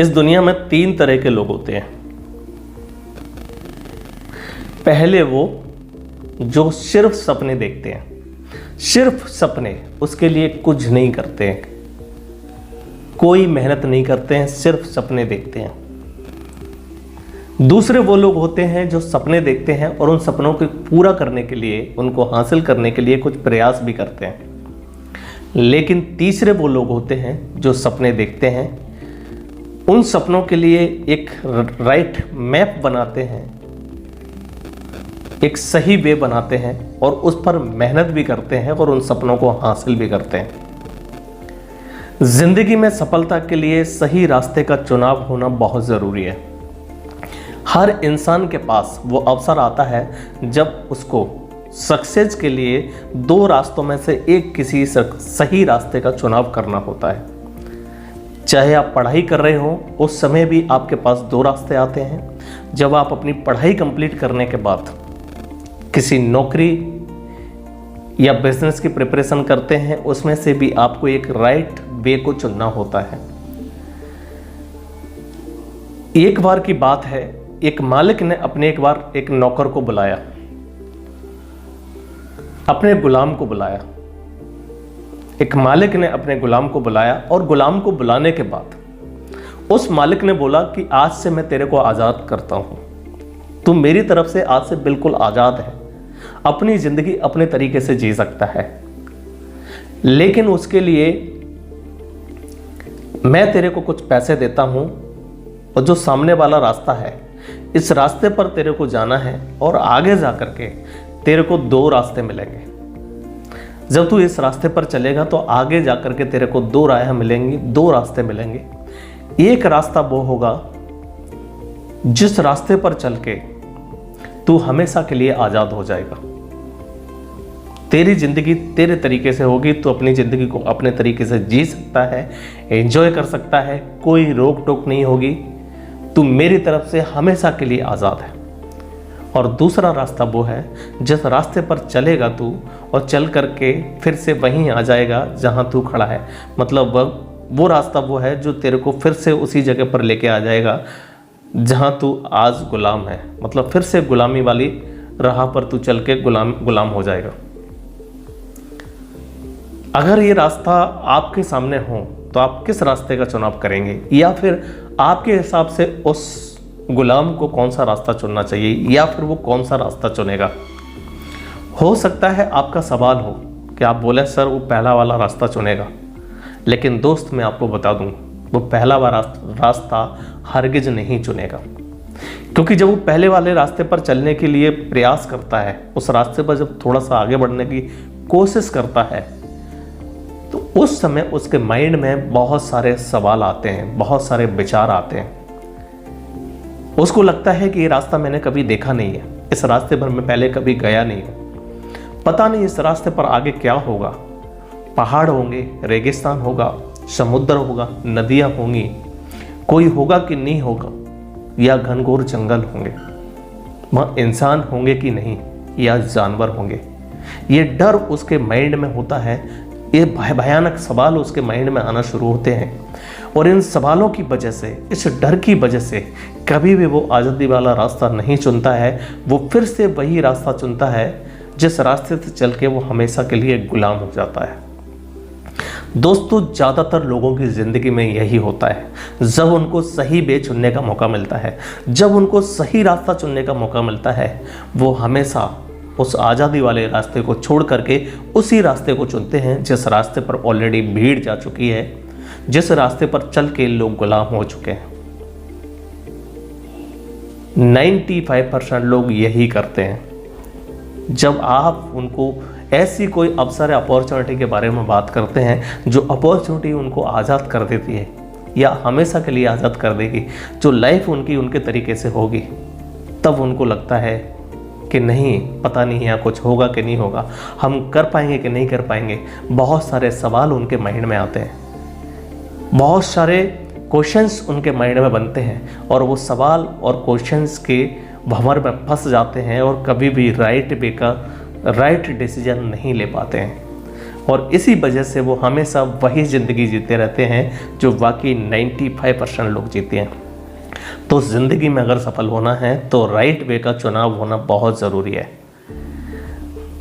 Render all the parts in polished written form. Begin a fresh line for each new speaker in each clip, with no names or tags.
इस दुनिया में 3 तरह के लोग होते हैं। पहले वो जो सिर्फ सपने देखते हैं, सिर्फ सपने, उसके लिए कुछ नहीं करते हैं, कोई मेहनत नहीं करते हैं, सिर्फ सपने देखते हैं। दूसरे वो लोग होते हैं जो सपने देखते हैं और उन सपनों को पूरा करने के लिए, उनको हासिल करने के लिए कुछ प्रयास भी करते हैं। लेकिन तीसरे वो लोग होते हैं जो सपने देखते हैं, उन सपनों के लिए एक राइट मैप बनाते हैं, एक सही वे बनाते हैं और उस पर मेहनत भी करते हैं और उन सपनों को हासिल भी करते हैं। जिंदगी में सफलता के लिए सही रास्ते का चुनाव होना बहुत ज़रूरी है। हर इंसान के पास वो अवसर आता है जब उसको सक्सेस के लिए 2 रास्तों में से एक किसी सही रास्ते का चुनाव करना होता है। चाहे आप पढ़ाई कर रहे हो, उस समय भी आपके पास 2 रास्ते आते हैं। जब आप अपनी पढ़ाई कंप्लीट करने के बाद किसी नौकरी या बिजनेस की प्रिपरेशन करते हैं, उसमें से भी आपको एक राइट वे को चुनना होता है। एक बार की बात है, एक मालिक ने एक बार एक नौकर को बुलाया, अपने गुलाम को बुलाया। एक मालिक ने अपने गुलाम को बुलाया और गुलाम को बुलाने के बाद उस मालिक ने बोला कि आज से मैं तेरे को आज़ाद करता हूं, तू मेरी तरफ से आज से बिल्कुल आज़ाद है, अपनी ज़िंदगी अपने तरीके से जी सकता है, लेकिन उसके लिए मैं तेरे को कुछ पैसे देता हूं और जो सामने वाला रास्ता है, इस रास्ते पर तेरे को जाना है और आगे जा कर के तेरे को 2 रास्ते मिलेंगे। जब तू इस रास्ते पर चलेगा तो आगे जा कर के तेरे को 2 राहें मिलेंगी, 2 रास्ते मिलेंगे। एक रास्ता वो होगा जिस रास्ते पर चल के तू हमेशा के लिए आज़ाद हो जाएगा। तेरी ज़िंदगी तेरे तरीके से होगी, तू अपनी ज़िंदगी को अपने तरीके से जी सकता है, एंजॉय कर सकता है, कोई रोक टोक नहीं होगी, तू मेरी तरफ से हमेशा के लिए आज़ाद है। और दूसरा रास्ता वो है जिस रास्ते पर चलेगा तू और चल करके फिर से वहीं आ जाएगा जहां तू खड़ा है। मतलब वो रास्ता वो है जो तेरे को फिर से उसी जगह पर लेके आ जाएगा जहां तू आज गुलाम है। मतलब फिर से गुलामी वाली राह पर तू चल के गुलाम हो जाएगा। अगर ये रास्ता आपके सामने हो तो आप किस रास्ते का चुनाव करेंगे, या फिर आपके हिसाब से उस गुलाम को कौन सा रास्ता चुनना चाहिए, या फिर वो कौन सा रास्ता चुनेगा? हो सकता है आपका सवाल हो कि आप बोले सर वो पहला वाला रास्ता चुनेगा, लेकिन दोस्त मैं आपको बता दूं वो पहला वाला रास्ता हरगिज नहीं चुनेगा। क्योंकि जब वो पहले वाले रास्ते पर चलने के लिए प्रयास करता है, उस रास्ते पर जब थोड़ा सा आगे बढ़ने की कोशिश करता है, तो उस समय उसके माइंड में बहुत सारे सवाल आते हैं, बहुत सारे विचार आते हैं। उसको लगता है कि ये रास्ता मैंने कभी देखा नहीं है, इस रास्ते पर मैं पहले कभी गया नहीं हूँ, पता नहीं इस रास्ते पर आगे क्या होगा। पहाड़ होंगे, रेगिस्तान होगा, समुद्र होगा, नदियाँ होंगी, कोई होगा कि नहीं होगा, या घनघोर जंगल होंगे, वहाँ इंसान होंगे कि नहीं, या जानवर होंगे। ये डर उसके माइंड में होता है, ये भयानक सवाल उसके माइंड में आना शुरू होते हैं। और इन सवालों की वजह से, इस डर की वजह से कभी भी वो आज़ादी वाला रास्ता नहीं चुनता है। वो फिर से वही रास्ता चुनता है जिस रास्ते से चल के वो हमेशा के लिए गुलाम हो जाता है। दोस्तों, ज़्यादातर लोगों की ज़िंदगी में यही होता है। जब उनको सही वे चुनने का मौका मिलता है, जब उनको सही रास्ता चुनने का मौका मिलता है, वो हमेशा उस आज़ादी वाले रास्ते को छोड़ करके उसी रास्ते को चुनते हैं जिस रास्ते पर ऑलरेडी भीड़ जा चुकी है, जिस रास्ते पर चल के लोग गुलाम हो चुके हैं। 95% लोग यही करते हैं। जब आप उनको ऐसी कोई अवसर या अपॉर्चुनिटी के बारे में बात करते हैं जो अपॉर्चुनिटी उनको आज़ाद कर देती है या हमेशा के लिए आज़ाद कर देगी, जो लाइफ उनकी उनके तरीके से होगी, तब उनको लगता है कि नहीं, पता नहीं यहाँ कुछ होगा कि नहीं होगा, हम कर पाएंगे कि नहीं कर पाएंगे। बहुत सारे सवाल उनके माइंड में आते हैं, बहुत सारे क्वेश्चंस उनके माइंड में बनते हैं और वो सवाल और क्वेश्चंस के भंवर में फंस जाते हैं और कभी भी राइट वे का राइट डिसीजन नहीं ले पाते हैं। और इसी वजह से वो हमेशा वही ज़िंदगी जीते रहते हैं जो वाकई 95% लोग जीते हैं। तो ज़िंदगी में अगर सफल होना है तो राइट वे का चुनाव होना बहुत ज़रूरी है।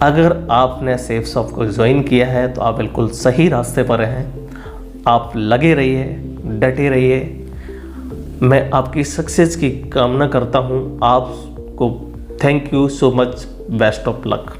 अगर आपने सेफ शॉप को ज्वाइन किया है तो आप बिल्कुल सही रास्ते पर हैं। आप लगे रहिए, डटे रहिए। मैं आपकी सक्सेस की कामना करता हूँ। आपको thank you so much, best of luck.